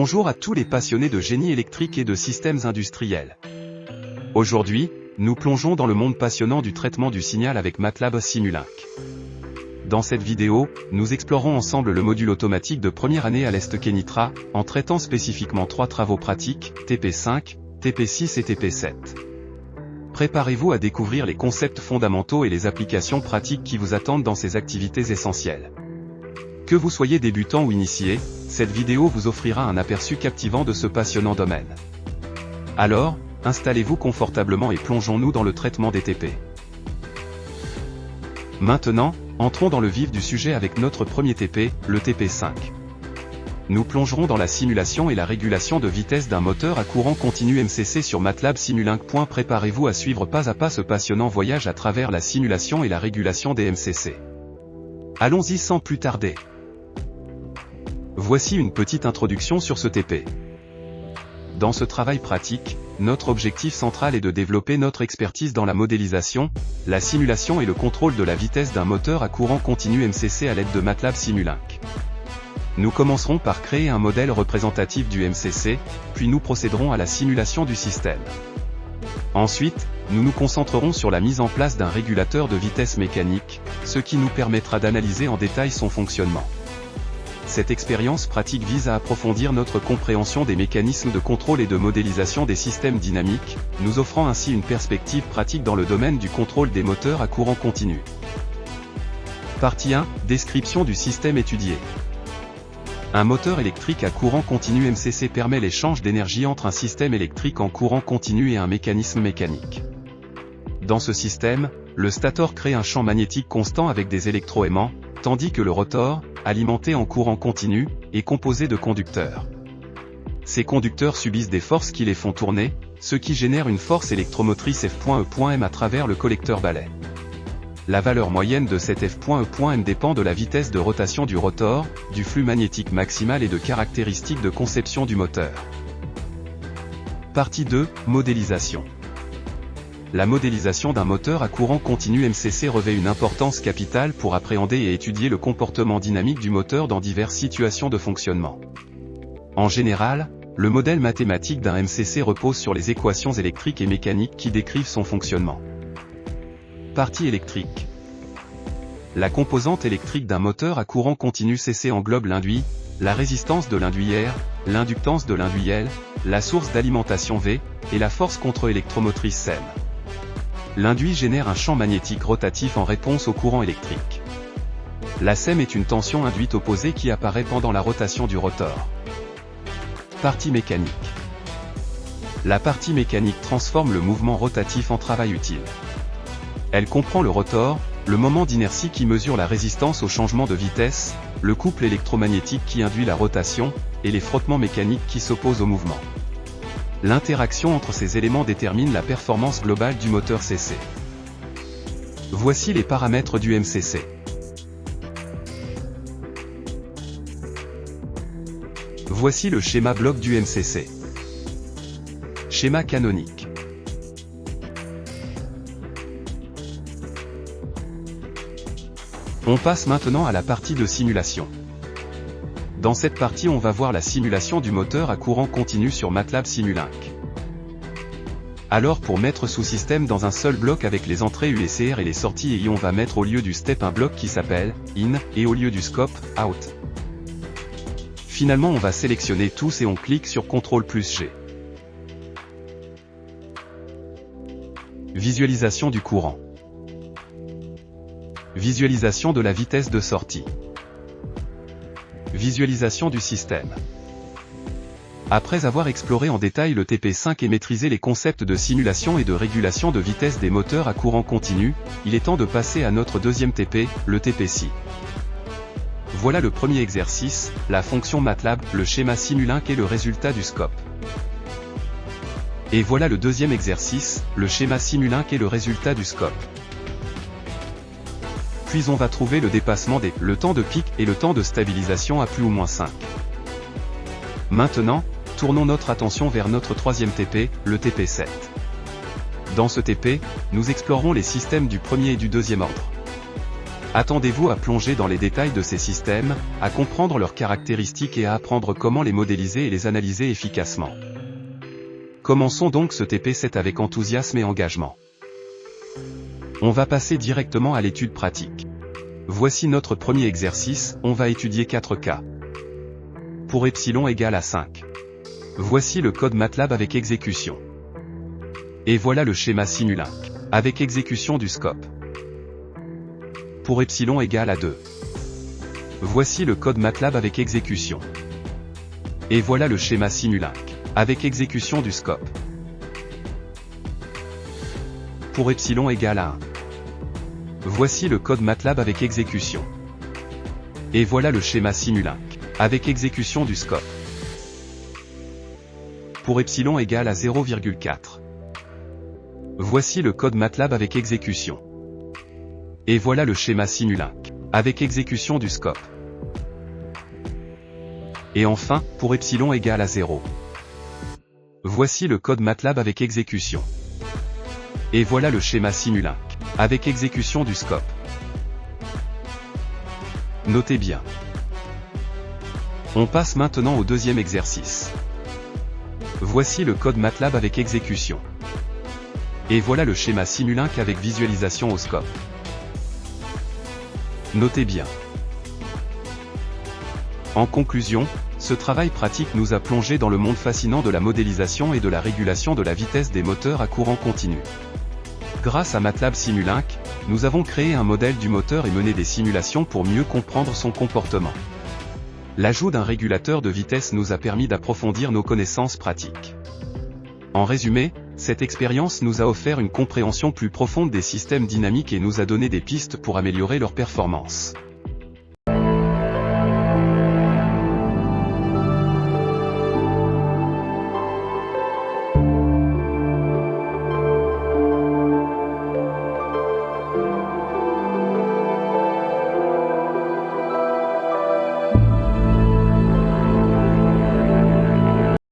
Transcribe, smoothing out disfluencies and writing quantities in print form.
Bonjour à tous les passionnés de génie électrique et de systèmes industriels. Aujourd'hui, nous plongeons dans le monde passionnant du traitement du signal avec MATLAB Simulink. Dans cette vidéo, nous explorons ensemble le module automatique de première année à l'Est Kenitra, en traitant spécifiquement 3 travaux pratiques, TP5, TP6 et TP7. Préparez-vous à découvrir les concepts fondamentaux et les applications pratiques qui vous attendent dans ces activités essentielles. Que vous soyez débutant ou initié, cette vidéo vous offrira un aperçu captivant de ce passionnant domaine. Alors, installez-vous confortablement et plongeons-nous dans le traitement des TP. Maintenant, entrons dans le vif du sujet avec notre premier TP, le TP5. Nous plongerons dans la simulation et la régulation de vitesse d'un moteur à courant continu MCC sur MATLAB Simulink. Préparez-vous à suivre pas à pas ce passionnant voyage à travers la simulation et la régulation des MCC. Allons-y sans plus tarder. Voici une petite introduction sur ce TP. Dans ce travail pratique, notre objectif central est de développer notre expertise dans la modélisation, la simulation et le contrôle de la vitesse d'un moteur à courant continu MCC à l'aide de MATLAB Simulink. Nous commencerons par créer un modèle représentatif du MCC, puis nous procéderons à la simulation du système. Ensuite, nous nous concentrerons sur la mise en place d'un régulateur de vitesse mécanique, ce qui nous permettra d'analyser en détail son fonctionnement. Cette expérience pratique vise à approfondir notre compréhension des mécanismes de contrôle et de modélisation des systèmes dynamiques, nous offrant ainsi une perspective pratique dans le domaine du contrôle des moteurs à courant continu. Partie 1, description du système étudié. Un moteur électrique à courant continu MCC permet l'échange d'énergie entre un système électrique en courant continu et un mécanisme mécanique. Dans ce système, le stator crée un champ magnétique constant avec des électroaimants, tandis que le rotor, alimenté en courant continu, est composé de conducteurs. Ces conducteurs subissent des forces qui les font tourner, ce qui génère une force électromotrice F.E.M à travers le collecteur balai. La valeur moyenne de cette F.E.M dépend de la vitesse de rotation du rotor, du flux magnétique maximal et de caractéristiques de conception du moteur. Partie 2, modélisation. La modélisation d'un moteur à courant continu MCC revêt une importance capitale pour appréhender et étudier le comportement dynamique du moteur dans diverses situations de fonctionnement. En général, le modèle mathématique d'un MCC repose sur les équations électriques et mécaniques qui décrivent son fonctionnement. Partie électrique. La composante électrique d'un moteur à courant continu CC englobe l'induit, la résistance de l'induit R, l'inductance de l'induit L, la source d'alimentation V, et la force contre-électromotrice SEM. L'induit génère un champ magnétique rotatif en réponse au courant électrique. La SEM est une tension induite opposée qui apparaît pendant la rotation du rotor. Partie mécanique. La partie mécanique transforme le mouvement rotatif en travail utile. Elle comprend le rotor, le moment d'inertie qui mesure la résistance au changement de vitesse, le couple électromagnétique qui induit la rotation, et les frottements mécaniques qui s'opposent au mouvement. L'interaction entre ces éléments détermine la performance globale du moteur CC. Voici les paramètres du MCC. Voici le schéma bloc du MCC. Schéma canonique. On passe maintenant à la partie de simulation. Dans cette partie on va voir la simulation du moteur à courant continu sur MATLAB Simulink. Alors pour mettre sous-système dans un seul bloc avec les entrées USR et les sorties EI on va mettre au lieu du step un bloc qui s'appelle IN et au lieu du scope OUT. Finalement on va sélectionner tous et on clique sur CTRL+G. Visualisation du courant. Visualisation de la vitesse de sortie. Visualisation du système. Après avoir exploré en détail le TP5 et maîtrisé les concepts de simulation et de régulation de vitesse des moteurs à courant continu, il est temps de passer à notre deuxième TP, le TP6. Voilà le premier exercice, la fonction MATLAB, le schéma Simulink et le résultat du scope. Et voilà le deuxième exercice, le schéma Simulink et le résultat du scope. Puis on va trouver le dépassement le temps de pic et le temps de stabilisation à plus ou moins 5. Maintenant, tournons notre attention vers notre troisième TP, le TP7. Dans ce TP, nous explorerons les systèmes du premier et du deuxième ordre. Attendez-vous à plonger dans les détails de ces systèmes, à comprendre leurs caractéristiques et à apprendre comment les modéliser et les analyser efficacement. Commençons donc ce TP7 avec enthousiasme et engagement. On va passer directement à l'étude pratique. Voici notre premier exercice, on va étudier 4 cas. Pour epsilon égale à 5. Voici le code MATLAB avec exécution. Et voilà le schéma Simulink, avec exécution du scope. Pour epsilon égale à 2. Voici le code MATLAB avec exécution. Et voilà le schéma Simulink, avec exécution du scope. Pour epsilon égale à 1. Voici le code MATLAB avec exécution. Et voilà le schéma Simulink, avec exécution du scope. Pour epsilon égale à 0,4. Voici le code MATLAB avec exécution. Et voilà le schéma Simulink, avec exécution du scope. Et enfin, pour epsilon égale à 0. Voici le code MATLAB avec exécution. Et voilà le schéma Simulink, avec exécution du scope. Notez bien. On passe maintenant au deuxième exercice. Voici le code MATLAB avec exécution. Et voilà le schéma Simulink avec visualisation au scope. Notez bien. En conclusion, ce travail pratique nous a plongé dans le monde fascinant de la modélisation et de la régulation de la vitesse des moteurs à courant continu. Grâce à MATLAB Simulink, nous avons créé un modèle du moteur et mené des simulations pour mieux comprendre son comportement. L'ajout d'un régulateur de vitesse nous a permis d'approfondir nos connaissances pratiques. En résumé, cette expérience nous a offert une compréhension plus profonde des systèmes dynamiques et nous a donné des pistes pour améliorer leur performance.